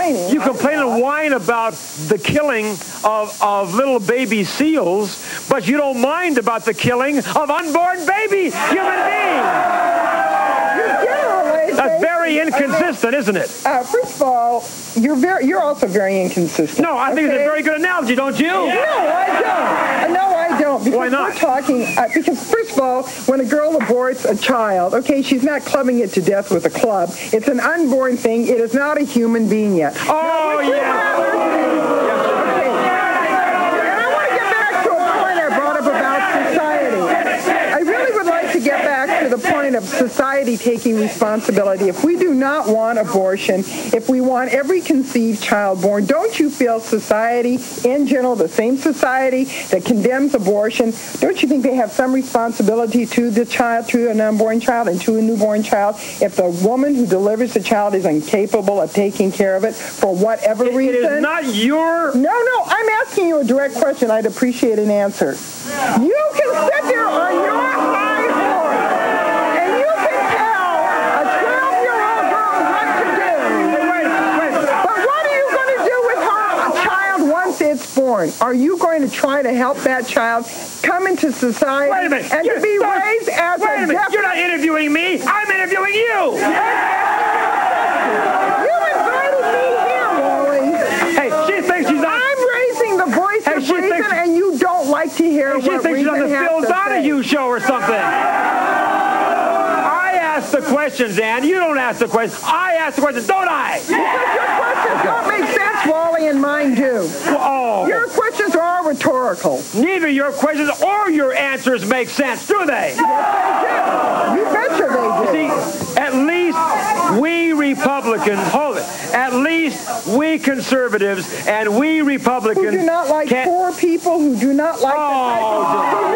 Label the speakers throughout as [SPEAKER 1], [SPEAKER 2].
[SPEAKER 1] whining.
[SPEAKER 2] You complain and whine about the killing of little baby seals, but you don't mind about the killing of unborn baby human beings. That's very inconsistent, isn't it?
[SPEAKER 1] First of all, you're also very inconsistent.
[SPEAKER 2] No, I think it's a very good analogy, don't you?
[SPEAKER 1] No, I don't. No, I don't. Because
[SPEAKER 2] why not?
[SPEAKER 1] We're talking, because first of all, when a girl aborts a child, okay, she's not clubbing it to death with a club. It's an unborn thing. It is not a human being yet.
[SPEAKER 2] Oh, yeah.
[SPEAKER 1] The point of society taking responsibility. If we do not want abortion, if we want every conceived child born, don't you feel society in general, the same society that condemns abortion, don't you think they have some responsibility to the child, to an unborn child and to a newborn child, if the woman who delivers the child is incapable of taking care of it for whatever reason?
[SPEAKER 2] It is not your...
[SPEAKER 1] No, I'm asking you a direct question. I'd appreciate an answer. You can sit there on your high born. Are you going to try to help that child come into society and to be raised as a deaf...
[SPEAKER 2] You're not interviewing me. I'm interviewing you.
[SPEAKER 1] You invited me here, Wally.
[SPEAKER 2] Hey, she thinks she's on...
[SPEAKER 1] I'm raising the voice of reason, and you don't like to hear what reason has to say. She thinks she's on the Phil Donahue
[SPEAKER 2] show or something. I ask the questions, Ann. You don't ask the questions. I ask the questions, don't I?
[SPEAKER 1] Because your questions don't make sense, Wally, and mine do.
[SPEAKER 2] Oh.
[SPEAKER 1] Your questions are all rhetorical.
[SPEAKER 2] Neither your questions or your answers make sense, do they?
[SPEAKER 1] Yes, they do. You betcha they do.
[SPEAKER 2] See, at least we Republicans, at least we conservatives and we Republicans...
[SPEAKER 1] Who do not like poor people, who do not like the... Who do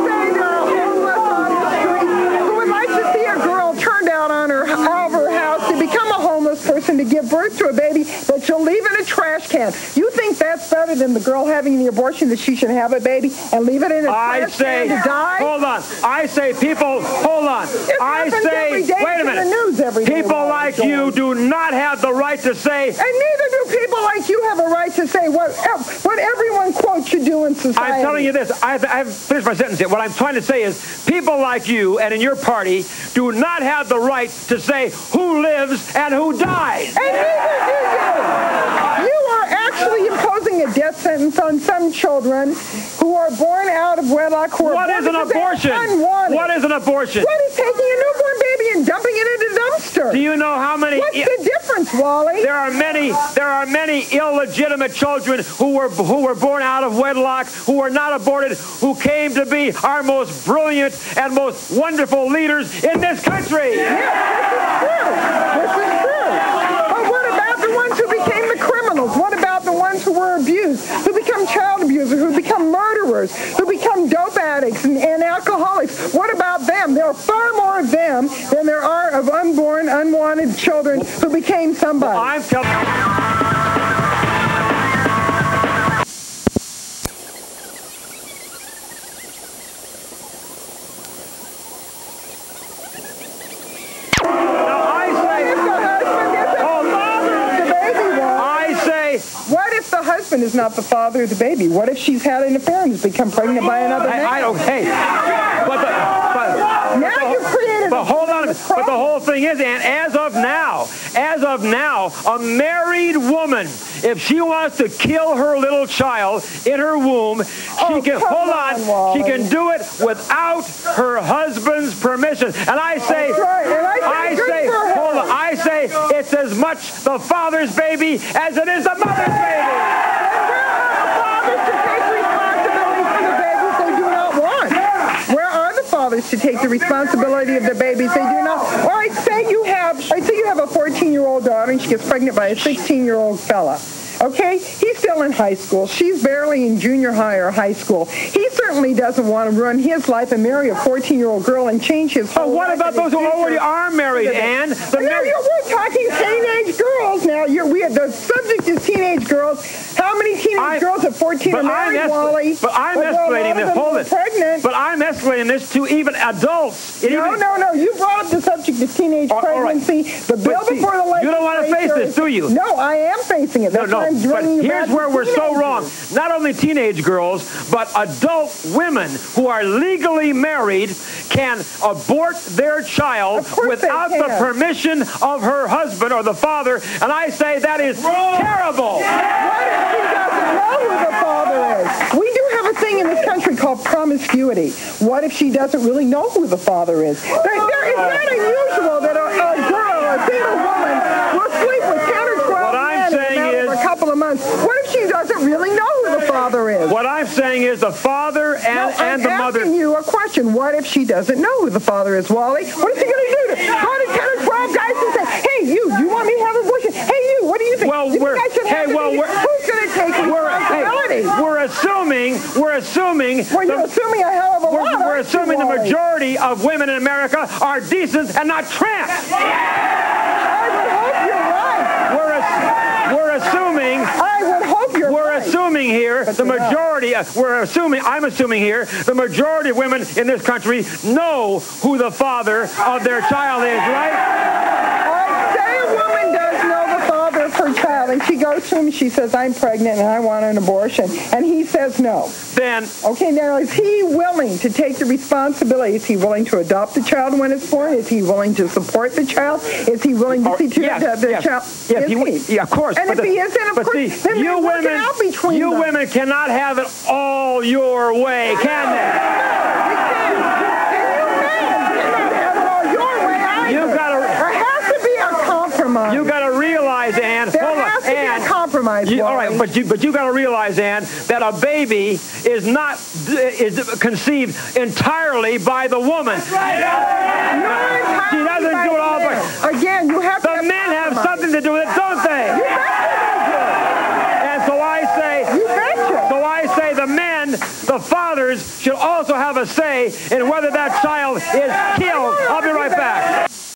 [SPEAKER 1] not say they're homeless on the street, who would like to see a girl turned out on her out of her house to become a homeless person to give birth to a baby that she'll leave in a trash can. You think that's better than the girl having the abortion, that she should have a baby and leave it in a trash can to die?
[SPEAKER 2] Hold on. I say people, hold on. I say, wait a minute. People like you do not have the right to say.
[SPEAKER 1] And neither do people like you have a right to say what everyone quotes you do in society.
[SPEAKER 2] I'm telling you this. I haven't finished my sentence yet. What I'm trying to say is people like you and in your party do not have the right to say who lives and who dies.
[SPEAKER 1] And neither do you. You are actually imposing a death sentence on some children who are born out of wedlock.
[SPEAKER 2] What is an abortion? What is an abortion?
[SPEAKER 1] What is taking a newborn baby and dumping it in a dumpster?
[SPEAKER 2] Do you know how many...
[SPEAKER 1] What's the difference, Wally?
[SPEAKER 2] There are many illegitimate children who were born out of wedlock, who were not aborted, who came to be our most brilliant and most wonderful leaders in this country.
[SPEAKER 1] Yes, this is true. But what about the ones who became the criminals? What about the ones who were abused, who become child abusers, who become murderers, who become dope addicts and alcoholics? What about them? There are far more of them than there are of unborn, unwanted children who became somebody.
[SPEAKER 2] Well, I'm telling you.
[SPEAKER 1] Husband is not the father of the baby. What if she's had an affair and has become pregnant by another man?
[SPEAKER 2] I don't. Hey,
[SPEAKER 1] now you've created.
[SPEAKER 2] But hold on. But the whole thing is, and as of now, a married woman, if she wants to kill her little child in her womb, she can. Hold on.
[SPEAKER 1] Wally.
[SPEAKER 2] She can do it without her husband's permission. And I say, hold on. I say it's as much the father's baby as it is the mother's baby.
[SPEAKER 1] To take the responsibility of the babies they do not. All right, say you have a 14-year-old daughter and she gets pregnant by a 16-year-old fella. Okay? He's still in high school. She's barely in junior high or high school. He certainly doesn't want to ruin his life and marry a 14-year-old girl and change his whole life.
[SPEAKER 2] But what about those who already are married, Ann?
[SPEAKER 1] We're talking teenage girls now. now. The subject is teenage girls. How many teenage girls at 14 are married, Wally?
[SPEAKER 2] But I'm escalating this. Hold it.
[SPEAKER 1] Pregnant.
[SPEAKER 2] But I'm escalating this to even adults.
[SPEAKER 1] No. You brought up the subject of teenage pregnancy. Right. The bill before the legislature.
[SPEAKER 2] You don't want to face this, do you?
[SPEAKER 1] No, I am facing it. That's why I'm
[SPEAKER 2] but
[SPEAKER 1] bringing you
[SPEAKER 2] here's where we're so wrong. Not only teenage girls, but adult women who are legally married can abort their child without the permission of her husband or the father, and I say that is terrible.
[SPEAKER 1] What if she doesn't know who the father is? We do have a thing in this country called promiscuity. What if she doesn't really know who the father is? It's not unusual that a girl, a single woman, will sleep with 10 or 12 men in a couple of months. What if she doesn't really know who the father is?
[SPEAKER 2] What I'm saying is the father and the mother.
[SPEAKER 1] I'm asking you a question. What if she doesn't know who the father is, Wally? What is she going to do? Go to 10 or 12 guys and say, hey, you want me to have an abortion? Hey, you, what do you think?
[SPEAKER 2] Well,
[SPEAKER 1] who's going to take responsibility?
[SPEAKER 2] We're assuming.
[SPEAKER 1] Well, you're assuming a hell of a lot.
[SPEAKER 2] We're assuming the majority of women in America are decent and not tramps.
[SPEAKER 1] I would hope you're right.
[SPEAKER 2] We're assuming.
[SPEAKER 1] I would hope you're right.
[SPEAKER 2] We're assuming here the majority. I'm assuming here the majority of women in this country know who the father of their child is, right?
[SPEAKER 1] I say a woman does know the father of her child, and she goes to him. She says, "I'm pregnant and I want an abortion," and he says no.
[SPEAKER 2] Then
[SPEAKER 1] okay, now is he willing to take the responsibility? Is he willing to adopt the child when it's born? Is he willing to support the child? Is he willing to see to the child?
[SPEAKER 2] Yes, of course.
[SPEAKER 1] And if he isn't, of course, then
[SPEAKER 2] you women cannot have it all your way, can they? You got to realize, Ann.
[SPEAKER 1] There has to be a compromise.
[SPEAKER 2] All right, but you got to realize, Ann, that a baby is conceived entirely by the woman.
[SPEAKER 1] She doesn't
[SPEAKER 2] do it all.
[SPEAKER 1] Again, you have to.
[SPEAKER 2] The men have something to do with it, don't they?
[SPEAKER 1] You betcha.
[SPEAKER 2] And so I say.
[SPEAKER 1] You betcha.
[SPEAKER 2] So I say the men, the fathers, should also have a say in whether that child is killed. I'll be right back.